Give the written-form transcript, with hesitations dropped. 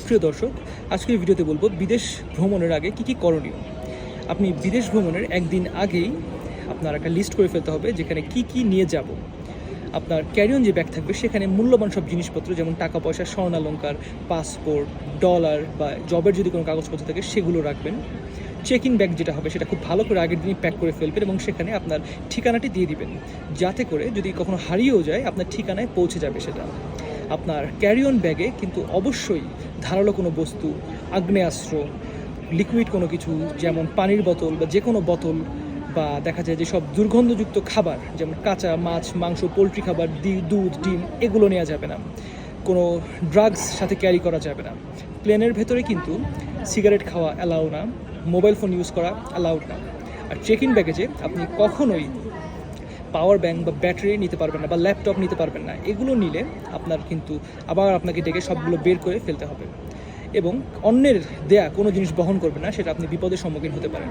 প্রিয় দর্শক, আজকের ভিডিওতে বলবো বিদেশ ভ্রমণের আগে কি করণীয়। আপনি বিদেশ ভ্রমণের একদিন আগেই আপনার একটা লিস্ট করে ফেলতে হবে যেখানে কি নিয়ে যাব। আপনার ক্যারিয়ন যে ব্যাগ থাকবে সেখানে মূল্যবান সব জিনিসপত্র যেমন টাকা পয়সা, স্বর্ণালংকার, পাসপোর্ট, ডলার বা জবের যদি কোনো কাগজপত্র থাকে সেগুলো রাখবেন। চেক ইন ব্যাগ যেটা হবে সেটা খুব ভালো করে আগের দিনই প্যাক করে ফেলবেন এবং সেখানে আপনার ঠিকানাটি দিয়ে দিবেন, যাতে করে যদি কখনো হারিয়েও যায় আপনার ঠিকানায় পৌঁছে যাবে সেটা। আপনার ক্যারিয়ন ব্যাগে কিন্তু অবশ্যই ধারালো কোনো বস্তু, আগ্নেয়াস্ত্র, লিকুইড কোনো কিছু যেমন পানির বোতল বা যে কোনো বোতল, বা দেখা যায় যে সব দুর্গন্ধযুক্ত খাবার যেমন কাঁচা মাছ, মাংস, পোলট্রি খাবার, দুধ, ডিম এগুলো নেওয়া যাবে না। কোনো ড্রাগস সাথে ক্যারি করা যাবে না। প্লেনের ভেতরে কিন্তু সিগারেট খাওয়া অ্যালাউ না, মোবাইল ফোন ইউজ করা অ্যালাউড না। আর চেক ইন ব্যাগেজে আপনি কখনোই পাওয়ার ব্যাঙ্ক বা ব্যাটারি নিতে পারবেন না বা ল্যাপটপ নিতে পারবেন না। এগুলো নিলে আপনার কিন্তু আবার আপনাকে ডেকে সবগুলো বের করে ফেলতে হবে এবং অন্যের দেয়া কোনো জিনিস বহন করবেন না, সেটা আপনি বিপদের সম্মুখীন হতে পারেন।